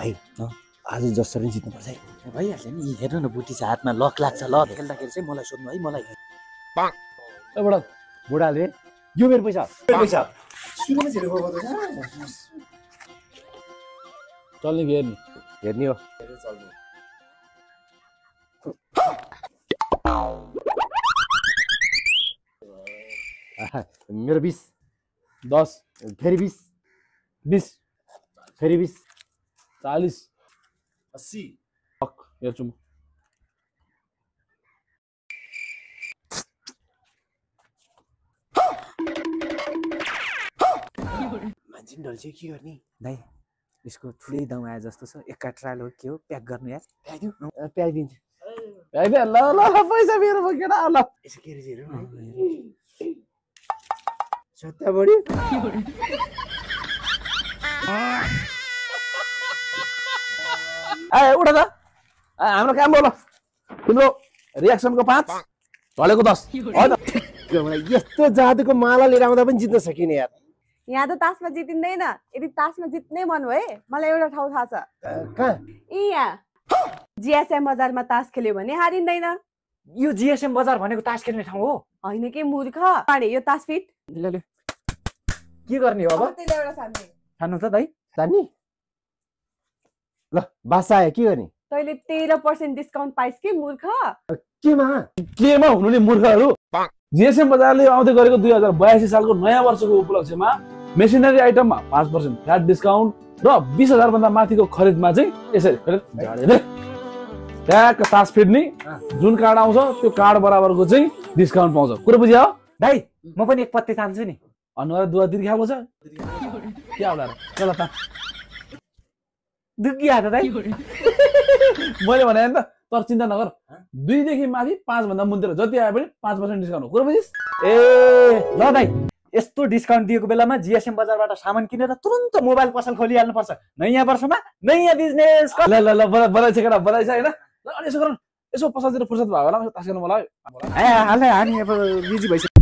भाइ आज जसरी जित्नुपर्छ है। भइहाल्छ नि। हेर्नु न बुटी छ हातमा लक लाग्छ। ल खेल्दाखेरि चाहिँ मलाई सोध्नु है। मलाई बुढाले यो मेरो पैसा चल्ने कि हेर्ने हेर्ने हो। मेरो 20 10 फेरि 20 20 फेरि 20 40 80 हेर्छु म। मान्छे नि ढल्छ के गर्ने दाइ यसको ठुलै दाउ आए जस्तो छ। एक ट्रायल हो के हो प्याक गर्नु यार। प्याइदिउ प्याक दिन्छु। ल ल पैसा मेरो बोकेर ल यसो के रहेछ हेरौँ न। सत्ता बढी उठा त हाम्रो काम बोल। तिम्रो रियाक्सनको 5 ढलेको 10 यस्तो जादुको माला लिएर आउँदा पनि जित्न सकिने यार। यहाँ त तासमा जितिँदैन। यदि तासमा जित्नै मन हो है मलाई एउटा ठाउँ थाहा छ। कहाँ? यहाँ जिएसएम बजारमा तास खेल्यो भने हारिँदैन। यो जिएसएम बजार भनेको तास खेल्ने ठाउँ हो? होइन के मूर्ख। यो तास फिट ल के गर्ने हो अब? त्यसले एउटा सान्ने खानु त दाइ सानी। ल बासा आयो के गर्ने? तैँले 13% डिस्काउन्ट पाइस् कि मूर्ख। केमा हुनु नि मूर्खहरू। जिएसएम बजारले आउँदै गरेको 2082 सालको नयाँ वर्षको उपलक्ष्यमा मेसिनरी आइटममा 5% फ्ल्याट डिस्काउन्ट र 20,000 भन्दा माथिको खरिदमा चाहिँ यसरी ट्याक्क तास फिट्ने जुन कार्ड आउँछ त्यो कार्ड बराबरको चाहिँ डिस्काउन्ट पाउँछ। कुरो बुझ्यो दाइ? म पनि एक पत्ती तान्छु नि। अनुहार दुवा दिदी खाएको छ के होला र। चल त दुखिया त दाइ। मैले भने नि त तर चिन्ता नगर। 2 देखि माथि 5 भन्दा मुन्तिर जति आए पनि 5% डिस्काउन्ट हो। कुरो बुझिस्? ए ल दाइ यस्तो डिस्काउन्ट दिएको बेलामा जिएसएम बजारबाट सामान किनेर तुरन्त मोबाइल पसल खोलिहाल्नु पर्छ। नयाँ वर्षमा नयाँ बिजनेस। ल ल ल बधाई छ केटा बधाई छ हैन। ल अनि यसो गरौँ यसो पसलतिर फुर्सद भयो होला तास खेल्नु मलाई। हामी अब बिजी भइसक्यो।